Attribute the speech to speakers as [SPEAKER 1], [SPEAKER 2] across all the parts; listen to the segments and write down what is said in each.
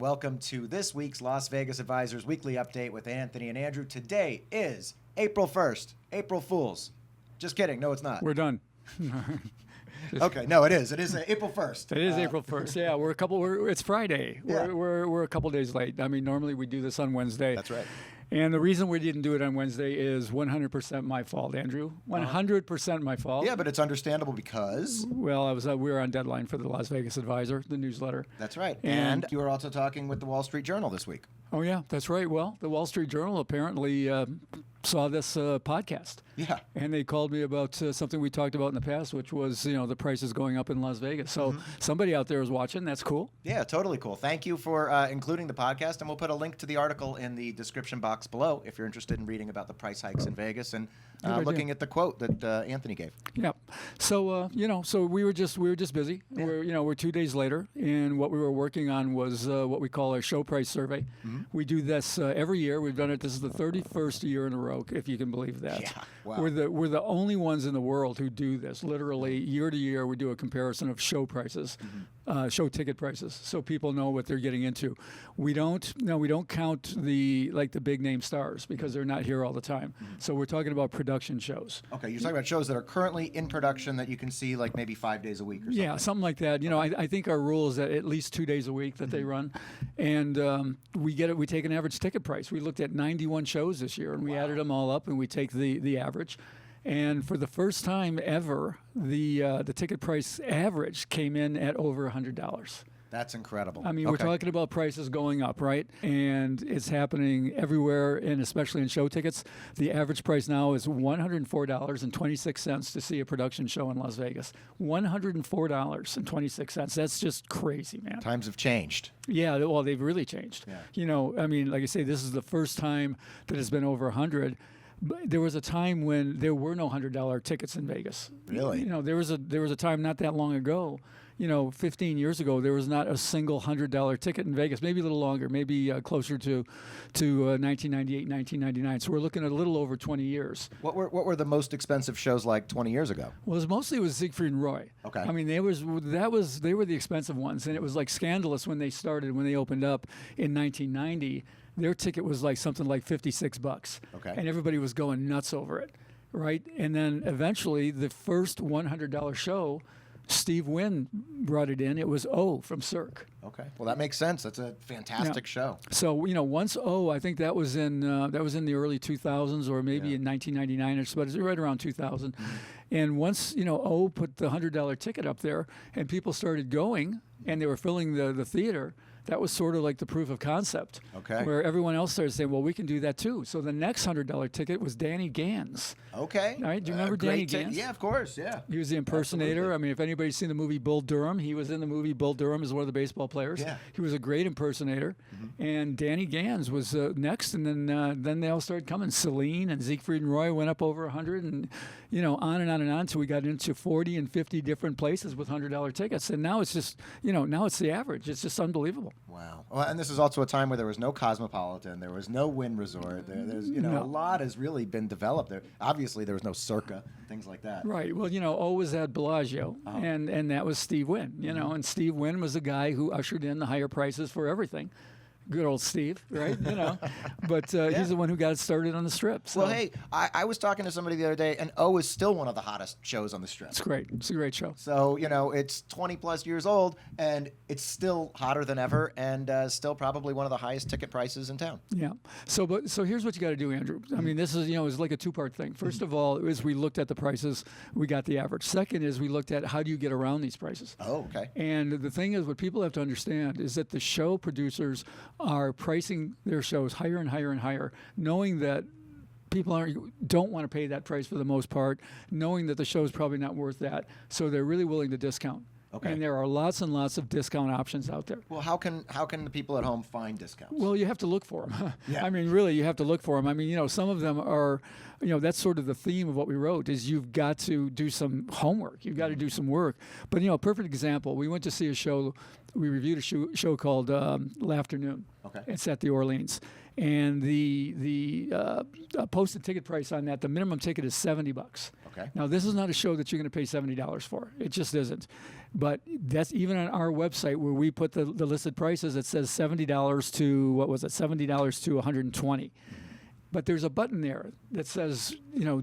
[SPEAKER 1] welcome to this week's Las Vegas Advisors Weekly Update with Anthony and Andrew. Today is April 1st, April Fools. Just kidding. No, it's not.
[SPEAKER 2] We're done.
[SPEAKER 1] Okay, no, it is. It is April 1st.
[SPEAKER 2] It is April 1st. Yeah, it's Friday.
[SPEAKER 1] Yeah.
[SPEAKER 2] We're a couple days late. I mean, normally we do this on Wednesday.
[SPEAKER 1] That's right.
[SPEAKER 2] And the reason we didn't do it on Wednesday is 100% my fault, Andrew. 100% my fault.
[SPEAKER 1] Yeah, but it's understandable because...
[SPEAKER 2] Well, we were on deadline for the Las Vegas Advisor, the newsletter.
[SPEAKER 1] That's right. And you were also talking with the Wall Street Journal this week.
[SPEAKER 2] Oh, yeah, that's right. Well, the Wall Street Journal apparently saw this podcast.
[SPEAKER 1] Yeah.
[SPEAKER 2] And they called me about something we talked about in the past, which was, the prices going up in Las Vegas. So somebody out there is watching. That's cool.
[SPEAKER 1] Yeah, totally cool. Thank you for including the podcast. And we'll put a link to the article in the description box below if you're interested in reading about the price hikes in Vegas and looking at the quote that Anthony gave.
[SPEAKER 2] Yeah. So, so we were just busy. Yeah. We're 2 days later. And what we were working on was what we call a show price survey. We do this every year. We've done it. This is the 31st year in a row, if you can believe that.
[SPEAKER 1] Yeah. Wow.
[SPEAKER 2] We're the only ones in the world who do this. Literally, year to year, we do a comparison of show prices, show ticket prices, so people know what they're getting into. We don't count the big name stars because they're not here all the time. So we're talking about production shows.
[SPEAKER 1] Okay, you're talking about shows that are currently in production that you can see like maybe 5 days a week or something.
[SPEAKER 2] Yeah, something like that. I think our rule is that at least 2 days a week that they run, and we take an average ticket price. We looked at 91 shows this year, and we added them all up, and we take the average. And for the first time ever, the ticket price average came in at over $100.
[SPEAKER 1] That's incredible.
[SPEAKER 2] I mean, we're talking about prices going up, right? And it's happening everywhere, and especially in show tickets. The average price now is $104.26 to see a production show in Las Vegas. $104.26. That's just crazy, man.
[SPEAKER 1] Times have changed.
[SPEAKER 2] Yeah, well, they've really changed. Yeah. I mean, like I say, this is the first time that it's been over 100. There was a time when there were no $100 tickets in Vegas.
[SPEAKER 1] Really?
[SPEAKER 2] There was a time not that long ago. 15 years ago, there was not a single $100 ticket in Vegas. Maybe a little longer, maybe closer to 1998, 1999. So we're looking at a little over 20 years.
[SPEAKER 1] What were the most expensive shows like 20 years ago?
[SPEAKER 2] Well, it was Siegfried and Roy.
[SPEAKER 1] Okay.
[SPEAKER 2] I mean, they were the expensive ones, and it was like scandalous when they opened up in 1990. Their ticket was like something like $56.
[SPEAKER 1] Okay.
[SPEAKER 2] And everybody was going nuts over it, right? And then eventually, the first $100 show, Steve Wynn brought it in. It was O from Cirque.
[SPEAKER 1] Okay. Well, that makes sense. That's a fantastic show.
[SPEAKER 2] So, once O, I think that was in the early 2000s or maybe in 1999 or so, but it's right around 2000. And once, O put the $100 ticket up there and people started going and they were filling the theater, that was sort of like the proof of concept.
[SPEAKER 1] Okay.
[SPEAKER 2] Where everyone else started saying, well, we can do that too. So the next $100 ticket was Danny Gans.
[SPEAKER 1] Okay.
[SPEAKER 2] All right. Do you remember Danny Gans?
[SPEAKER 1] Yeah, of course. Yeah.
[SPEAKER 2] He was the impersonator. Absolutely. I mean, if anybody's seen the movie Bull Durham, he was in the movie Bull Durham as one of the baseball players.
[SPEAKER 1] Yeah.
[SPEAKER 2] He was a great impersonator. And Danny Gans was next. And then they all started coming. Celine and Siegfried and Roy went up over 100 and, on and on and on until we got into 40 and 50 different places with $100 tickets. And now it's just, now it's the average. It's just unbelievable.
[SPEAKER 1] Wow. Well, and this is also a time where there was no Cosmopolitan, there was no Wynn Resort, there's a lot has really been developed. Obviously, there was no Circa, things like that.
[SPEAKER 2] Right. Well, O was at Bellagio, and that was Steve Wynn. And Steve Wynn was the guy who ushered in the higher prices for everything. Good old Steve, right? But he's the one who got it started on the Strip. So.
[SPEAKER 1] Well, hey, I was talking to somebody the other day, and O is still one of the hottest shows on the Strip.
[SPEAKER 2] It's great. It's a great show.
[SPEAKER 1] So, it's 20-plus years old, and it's still hotter than ever, and still probably one of the highest ticket prices in town.
[SPEAKER 2] Yeah. So here's what you got to do, Andrew. I mean, this is, it's like a two-part thing. First of all, is we looked at the prices, we got the average. Second is we looked at how do you get around these prices.
[SPEAKER 1] Oh, okay.
[SPEAKER 2] And the thing is, what people have to understand is that the show producers are pricing their shows higher and higher and higher, knowing that people don't want to pay that price for the most part, knowing that the show is probably not worth that, so they're really willing to discount.
[SPEAKER 1] Okay.
[SPEAKER 2] And there are lots and lots of discount options out there.
[SPEAKER 1] Well, how can the people at home find discounts?
[SPEAKER 2] Well, you have to look for them.
[SPEAKER 1] Yeah.
[SPEAKER 2] I mean, really, you have to look for them. I mean, some of them are, that's sort of the theme of what we wrote is you've got to do some homework. You've got to do some work. But, a perfect example, we went to see a show, we reviewed a show called LAUGHTERNOON.
[SPEAKER 1] Okay.
[SPEAKER 2] It's at the Orleans. and the posted ticket price on that, the minimum ticket is $70.
[SPEAKER 1] Okay.
[SPEAKER 2] Now, this is not a show that you're going to pay $70 for. It just isn't. But that's even on our website where we put the listed prices. It says $70 to $70 to $120. But there's a button there that says,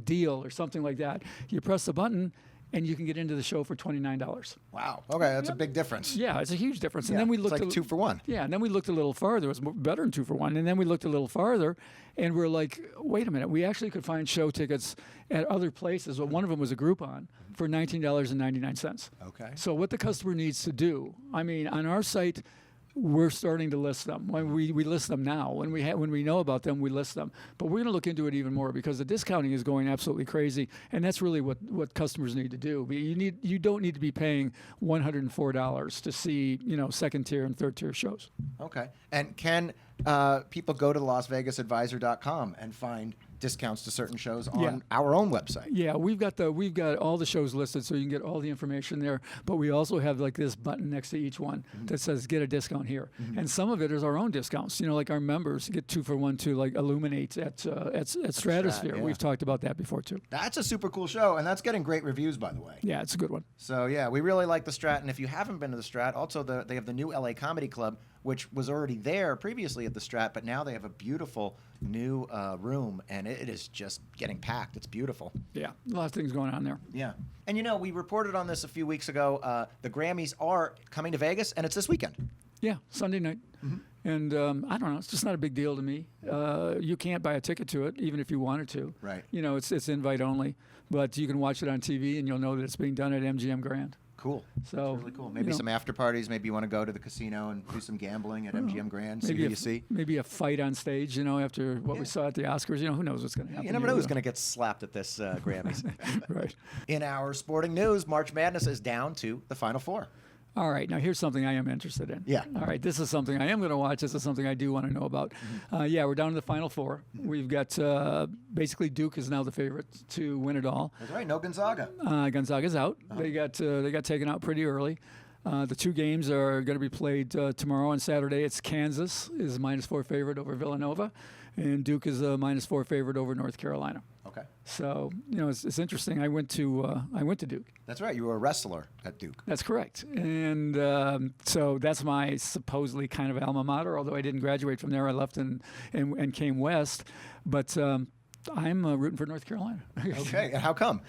[SPEAKER 2] deal or something like that. You press the button, and you can get into the show for $29.
[SPEAKER 1] Wow. Okay, that's a big difference.
[SPEAKER 2] Yeah, it's a huge difference.
[SPEAKER 1] Yeah,
[SPEAKER 2] And then we
[SPEAKER 1] it's
[SPEAKER 2] looked
[SPEAKER 1] like 2 for 1.
[SPEAKER 2] Yeah, and then we looked a little farther. It was better than 2 for 1. And then we looked a little farther, and we're like, wait a minute. We actually could find show tickets at other places. Well, one of them was a Groupon for $19.99.
[SPEAKER 1] Okay.
[SPEAKER 2] So what the customer needs to do, on our site, we're starting to list them. When we list them now. When we know about them, we list them. But we're going to look into it even more because the discounting is going absolutely crazy, and that's really what customers need to do. You don't need to be paying $104 to see second tier and third tier shows.
[SPEAKER 1] Okay. And can people go to LasVegasAdvisor.com and find discounts to certain shows on our own website?
[SPEAKER 2] Yeah, we've got all the shows listed, so you can get all the information there. But we also have like this button next to each one that says "Get a discount here," and some of it is our own discounts. Like our members get 2 for 1 to like Illuminate at Stratosphere.
[SPEAKER 1] Yeah.
[SPEAKER 2] We've talked about that before too.
[SPEAKER 1] That's a super cool show, and that's getting great reviews, by the way.
[SPEAKER 2] Yeah, it's a good one.
[SPEAKER 1] So yeah, we really like the Strat, and if you haven't been to the Strat, also they have the new LA Comedy Club, which was already there previously at the Strat, but now they have a beautiful new room, and it is just getting packed. It's beautiful.
[SPEAKER 2] Yeah, a lot of things going on there.
[SPEAKER 1] Yeah. And we reported on this a few weeks ago. The Grammys are coming to Vegas, and it's this weekend.
[SPEAKER 2] Yeah, Sunday night. And I don't know, it's just not a big deal to me. You can't buy a ticket to it, even if you wanted to.
[SPEAKER 1] Right.
[SPEAKER 2] It's invite only, but you can watch it on TV, and you'll know that it's being done at MGM Grand.
[SPEAKER 1] Cool.
[SPEAKER 2] So
[SPEAKER 1] that's really cool. Maybe some after parties. Maybe you want to go to the casino and do some gambling at MGM Grand. See who you see.
[SPEAKER 2] Maybe a fight on stage. After what we saw at the Oscars. Who knows what's going to happen?
[SPEAKER 1] You never know who's going to get slapped at this Grammys.
[SPEAKER 2] Right.
[SPEAKER 1] In our sporting news, March Madness is down to the Final Four.
[SPEAKER 2] All right, now here's something I am interested in.
[SPEAKER 1] Yeah.
[SPEAKER 2] All right, this is something I am going to watch. This is something I do want to know about. We're down to the Final Four. We've got basically Duke is now the favorite to win it all.
[SPEAKER 1] That's right, no Gonzaga.
[SPEAKER 2] Gonzaga's out. They got taken out pretty early. The 2 games are going to be played tomorrow and Saturday. It's Kansas is -4 favorite over Villanova, and Duke is a -4 favorite over North Carolina.
[SPEAKER 1] Okay.
[SPEAKER 2] So it's interesting. I went to Duke.
[SPEAKER 1] That's right. You were a wrestler at Duke.
[SPEAKER 2] That's correct. And so that's my supposedly kind of alma mater. Although I didn't graduate from there, I left and came west. But I'm rooting for North Carolina.
[SPEAKER 1] Okay. And how come?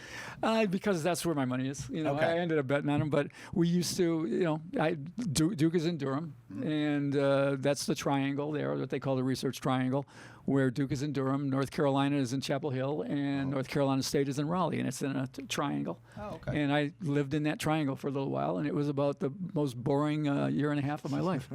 [SPEAKER 2] Because that's where my money is.
[SPEAKER 1] Okay.
[SPEAKER 2] I ended up betting on them. But we used to, Duke is in Durham, and that's the triangle there, what they call the research triangle, where Duke is in Durham, North Carolina is in Chapel Hill, and North Carolina State is in Raleigh, and it's in a triangle.
[SPEAKER 1] Oh, okay.
[SPEAKER 2] And I lived in that triangle for a little while, and it was about the most boring year and a half of my life.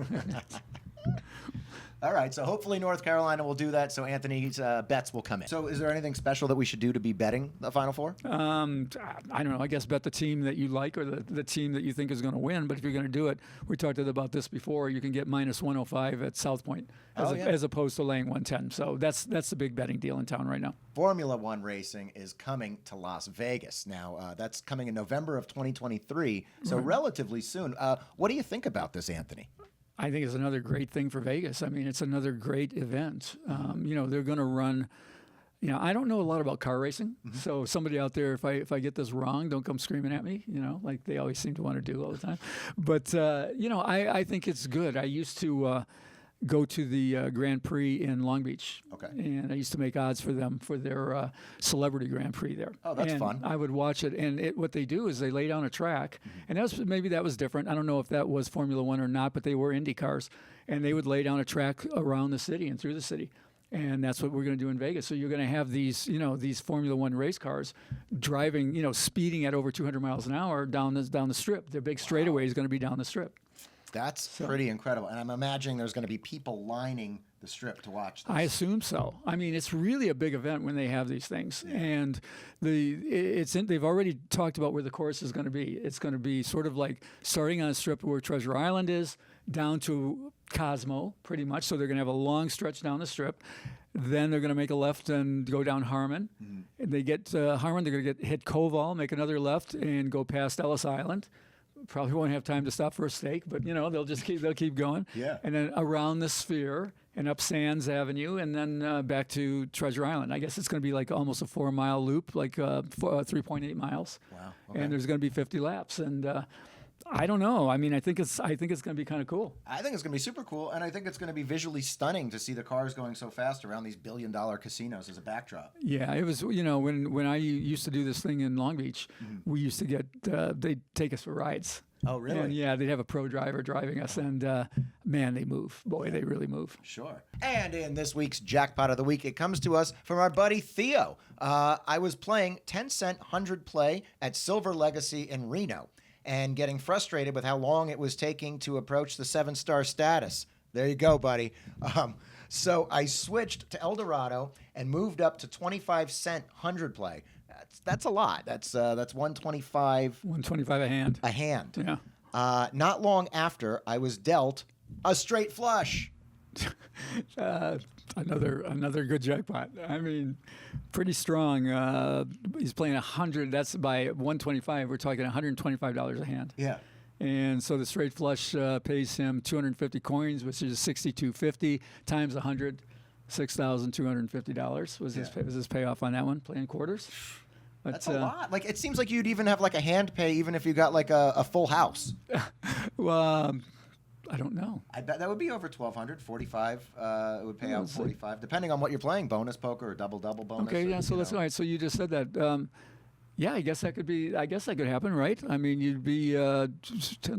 [SPEAKER 1] All right, so hopefully North Carolina will do that, so Anthony's bets will come in. So is there anything special that we should do to be betting the Final Four?
[SPEAKER 2] I don't know. I guess bet the team that you like or the team that you think is going to win. But if you're going to do it, we talked about this before, you can get -105 at South Point as opposed to laying 110. So that's the big betting deal in town right now.
[SPEAKER 1] Formula One racing is coming to Las Vegas. Now, that's coming in November of 2023, so relatively soon. What do you think about this, Anthony?
[SPEAKER 2] I think it's another great thing for Vegas. It's another great event. They're going to run. I don't know a lot about car racing, so somebody out there, if I get this wrong, don't come screaming at me. Like they always seem to want to do all the time. But I think it's good. I used to go to the Grand Prix in Long Beach.
[SPEAKER 1] Okay.
[SPEAKER 2] And I used to make odds for them for their celebrity Grand Prix there.
[SPEAKER 1] Oh, that's fun.
[SPEAKER 2] I would watch it, and what they do is they lay down a track, and maybe that was different. I don't know if that was Formula One or not, but they were Indy cars, and they would lay down a track around the city and through the city. And that's what we're going to do in Vegas. So you're going to have these Formula One race cars driving, speeding at over 200 miles an hour down the strip. Their big straightaway is going to be down the strip.
[SPEAKER 1] That's pretty incredible. And I'm imagining there's going to be people lining the strip to watch this.
[SPEAKER 2] I assume so. It's really a big event when they have these things. Yeah. And they've already talked about where the course is going to be. It's going to be sort of like starting on a strip where Treasure Island is, down to Cosmo, pretty much. So they're going to have a long stretch down the strip. Then they're going to make a left and go down Harmon. And they get Harmon, they're going to hit Koval, make another left, and go past Ellis Island. Probably won't have time to stop for a steak, but they'll keep going.
[SPEAKER 1] Yeah.
[SPEAKER 2] And then around the Sphere, and up Sands Avenue, and then back to Treasure Island. I guess it's going to be like almost a 4-mile loop, like 3.8 miles.
[SPEAKER 1] Wow. Okay.
[SPEAKER 2] And there's going to be 50 laps. And I don't know. I mean, I think it's going to be kind of cool.
[SPEAKER 1] I think it's going to be super cool, and I think it's going to be visually stunning to see the cars going so fast around these billion-dollar casinos as a backdrop.
[SPEAKER 2] Yeah, it was, when I used to do this thing in Long Beach, we used to get, they'd take us for rides.
[SPEAKER 1] Oh, really?
[SPEAKER 2] And yeah, they'd have a pro driver driving us, and man, they move. Boy, they really move.
[SPEAKER 1] Sure. And in this week's Jackpot of the Week, it comes to us from our buddy Theo. I was playing 10-cent 100 play at Silver Legacy in Reno and getting frustrated with how long it was taking to approach the 7-star status. There you go, buddy. So I switched to El Dorado and moved up to 25-cent 100 play. That's a lot. That's 125.
[SPEAKER 2] 125 a hand.
[SPEAKER 1] A hand.
[SPEAKER 2] Yeah.
[SPEAKER 1] Not long after, I was dealt a straight flush.
[SPEAKER 2] Another good jackpot. I mean, pretty strong. He's playing 100. That's by 125. We're talking $125 a hand.
[SPEAKER 1] Yeah.
[SPEAKER 2] And so the straight flush pays him 250 coins, which is $62.50 times 100, $6,250 was his payoff on that one. Playing quarters. But,
[SPEAKER 1] that's a lot. Like, it seems like you'd even have like a hand pay even if you got like a full house.
[SPEAKER 2] Well, I don't know.
[SPEAKER 1] I bet that would be over 1,200, 45. It would pay out 45, depending on what you're playing. Bonus poker or double bonus.
[SPEAKER 2] Okay, yeah. So that's all right. So you just said that. Yeah, I guess that could be. I guess that could happen, right? I mean, you'd be 10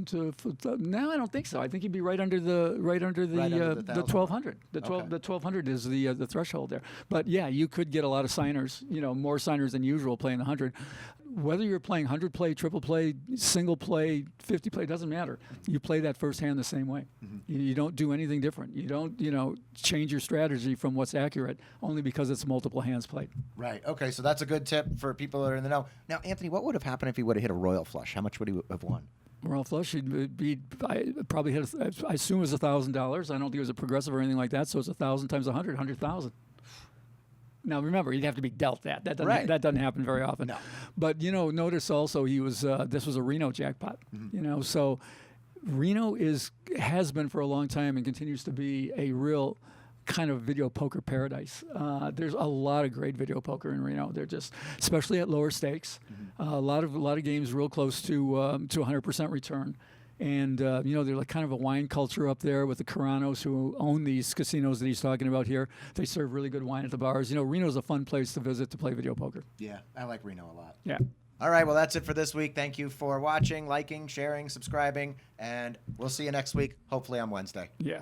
[SPEAKER 2] to. No, I don't think so. I think you'd be right under the 1,200. The 1,200 is the threshold there. But yeah, you could get a lot of signers. More signers than usual playing the 100. Whether you're playing 100 play, triple play, single play, 50 play, doesn't matter. You play that first hand the same way. Mm-hmm. You don't do anything different. You don't, change your strategy from what's accurate only because it's multiple hands played. Right.
[SPEAKER 1] Okay, so that's a good tip for people that are in the know. Now, Anthony, what would have happened if he would have hit a royal flush? How much would he have won?
[SPEAKER 2] Royal flush, I probably hit, I assume it was $1,000. I don't think it was a progressive or anything like that, so it's 1,000 times 100,000. Now, remember, you'd have to be dealt that. That doesn't happen very often.
[SPEAKER 1] No.
[SPEAKER 2] But, notice also he was this was a Reno jackpot. Mm-hmm. So Reno has been for a long time and continues to be a real kind of video poker paradise. There's a lot of great video poker in Reno. They're just, especially at lower stakes, a lot of games real close to 100% return. And, they're like kind of a wine culture up there with the Caranos who own these casinos that he's talking about here. They serve really good wine at the bars. Reno's a fun place to visit to play video poker.
[SPEAKER 1] Yeah, I like Reno a lot.
[SPEAKER 2] Yeah.
[SPEAKER 1] All right, well, that's it for this week. Thank you for watching, liking, sharing, subscribing, and we'll see you next week, hopefully on Wednesday.
[SPEAKER 2] Yeah.